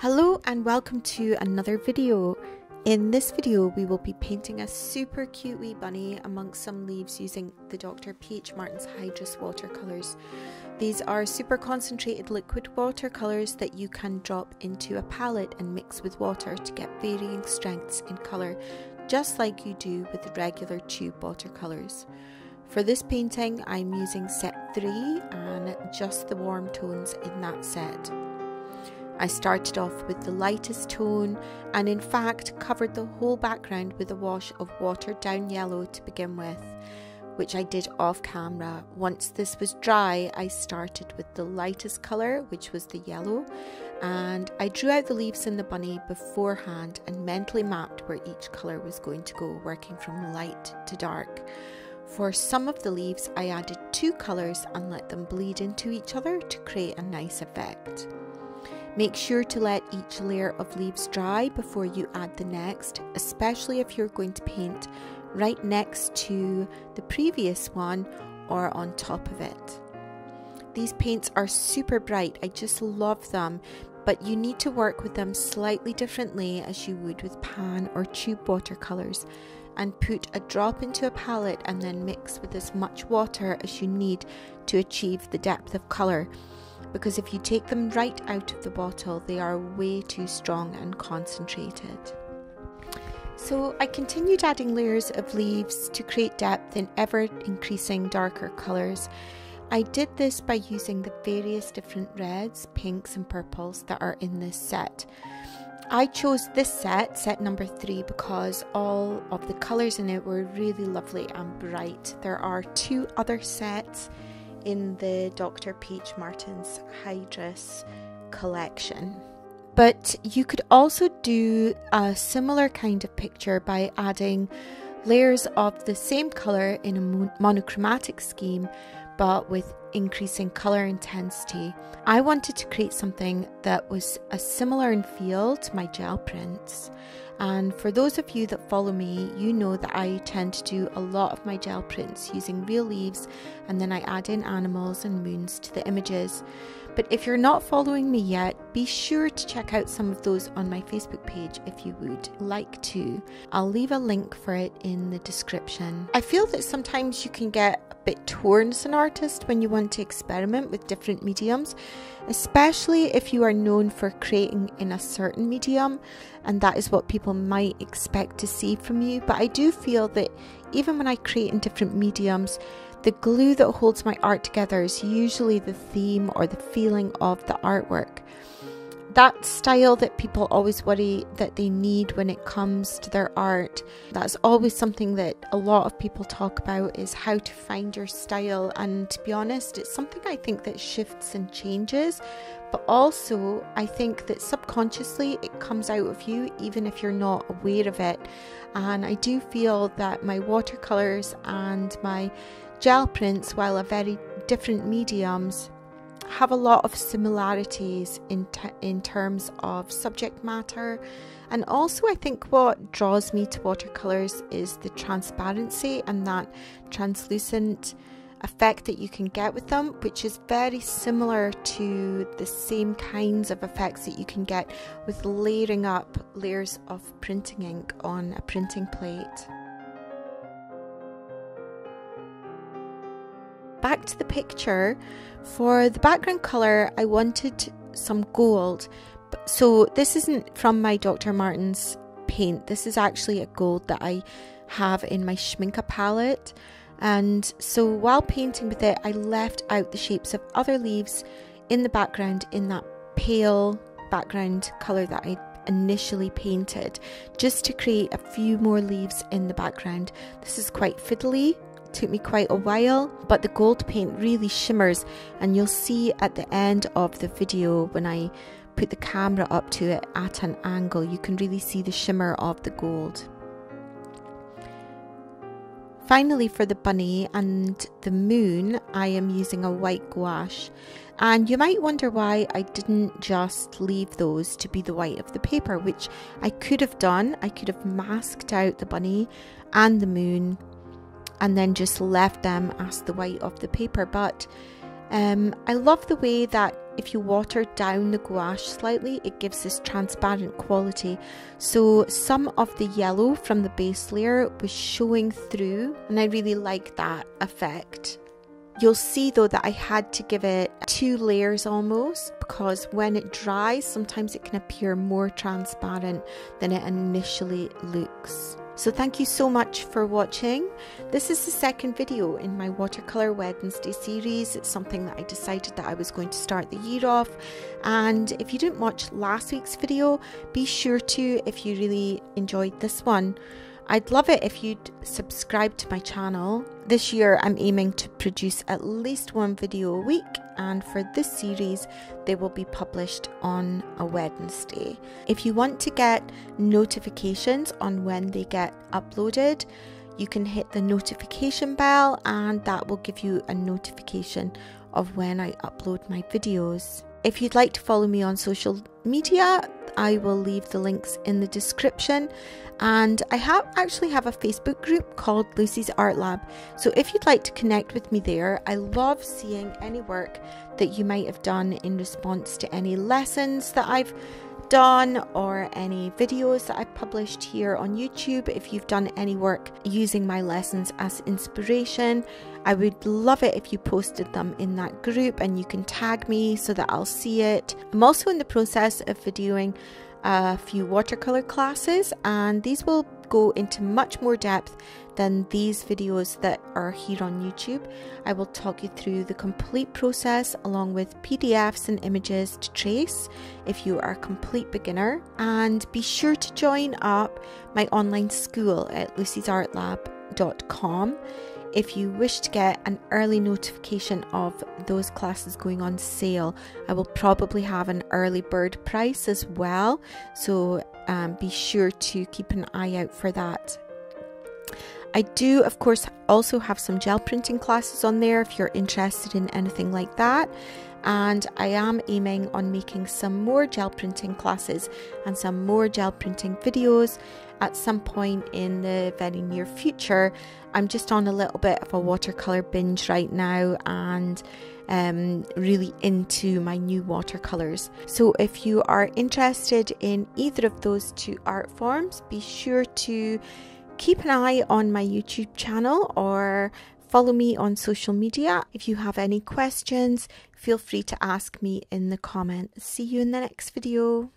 Hello and welcome to another video. In this video we will be painting a super cute wee bunny amongst some leaves using the Dr Ph Martins Hydrus watercolors. These are super concentrated liquid watercolors that you can drop into a palette and mix with water to get varying strengths in colour, just like you do with the regular tube watercolors. For this painting I'm using set 3 and just the warm tones in that set. I started off with the lightest tone and in fact covered the whole background with a wash of watered down yellow to begin with, which I did off camera. Once this was dry, I started with the lightest colour, which was the yellow, and I drew out the leaves in the bunny beforehand and mentally mapped where each colour was going to go, working from light to dark. For some of the leaves I added 2 colours and let them bleed into each other to create a nice effect. Make sure to let each layer of leaves dry before you add the next, especially if you're going to paint right next to the previous one or on top of it. These paints are super bright, I just love them, but you need to work with them slightly differently as you would with pan or tube watercolors, and put a drop into a palette and then mix with as much water as you need to achieve the depth of colour. Because if you take them right out of the bottle, they are way too strong and concentrated. So I continued adding layers of leaves to create depth in ever increasing darker colours. I did this by using the various different reds, pinks and purples that are in this set. I chose this set number 3, because all of the colours in it were really lovely and bright. There are 2 other sets in the Dr Ph Martins Hydrus collection. But you could also do a similar kind of picture by adding layers of the same colour in a monochromatic scheme, but with increasing colour intensity. I wanted to create something that was a similar in feel to my gel prints. And for those of you that follow me, you know that I tend to do a lot of my gel prints using real leaves, and then I add in animals and moons to the images. But if you're not following me yet, be sure to check out some of those on my Facebook page if you would like to. I'll leave a link for it in the description. I feel that sometimes you can get a bit torn as an artist when you want to experiment with different mediums, especially if you are known for creating in a certain medium, and that is what people might expect to see from you. But I do feel that even when I create in different mediums, the glue that holds my art together is usually the theme or the feeling of the artwork. That style that people always worry that they need when it comes to their art, that's always something that a lot of people talk about, is how to find your style. And to be honest, it's something I think that shifts and changes, but also I think that subconsciously it comes out of you even if you're not aware of it. And I do feel that my watercolors and my gel prints, while are very different mediums, have a lot of similarities in terms of subject matter. And also I think what draws me to watercolors is the transparency and that translucent effect that you can get with them, which is very similar to the same kinds of effects that you can get with layering up layers of printing ink on a printing plate. Back to the picture. For the background colour, I wanted some gold. So this isn't from my Dr Martins paint. This is actually a gold that I have in my Schmincke palette. And so while painting with it, I left out the shapes of other leaves in the background in that pale background colour that I initially painted, just to create a few more leaves in the background. This is quite fiddly. Took me quite a while, but the gold paint really shimmers, and you'll see at the end of the video when I put the camera up to it at an angle, you can really see the shimmer of the gold. Finally, for the bunny and the moon, I am using a white gouache, and you might wonder why I didn't just leave those to be the white of the paper, which I could have done. I could have masked out the bunny and the moon and then just left them as the white of the paper, but I love the way that if you water down the gouache slightly, it gives this transparent quality. So some of the yellow from the base layer was showing through, and I really like that effect. You'll see though that I had to give it 2 layers almost, because when it dries, sometimes it can appear more transparent than it initially looks. So thank you so much for watching. This is the second video in my Watercolor Wednesday series. It's something that I decided that I was going to start the year off. And if you didn't watch last week's video, be sure to if you really enjoyed this one. I'd love it if you'd subscribe to my channel. This year I'm aiming to produce at least 1 video a week, and for this series they will be published on a Wednesday. If you want to get notifications on when they get uploaded, you can hit the notification bell and that will give you a notification of when I upload my videos. If you'd like to follow me on social media, I will leave the links in the description, and I actually have a Facebook group called Lucy's Art Lab, so if you'd like to connect with me there. I love seeing any work that you might have done in response to any lessons that I've done or any videos that I've published here on YouTube. If you've done any work using my lessons as inspiration, I would love it if you posted them in that group, and you can tag me so that I'll see it. I'm also in the process of videoing a few watercolor classes, and these will go into much more depth than these videos that are here on YouTube. I will talk you through the complete process along with PDFs and images to trace if you are a complete beginner. And be sure to join up my online school at lucysartlab.com if you wish to get an early notification of those classes going on sale. I will probably have an early bird price as well, so be sure to keep an eye out for that. I do, of course, also have some gel printing classes on there if you're interested in anything like that. And I am aiming on making some more gel printing classes and some more gel printing videos at some point in the very near future. I'm just on a little bit of a watercolor binge right now, and really into my new watercolors. So if you are interested in either of those 2 art forms, be sure to keep an eye on my YouTube channel or follow me on social media. If you have any questions, feel free to ask me in the comments. See you in the next video.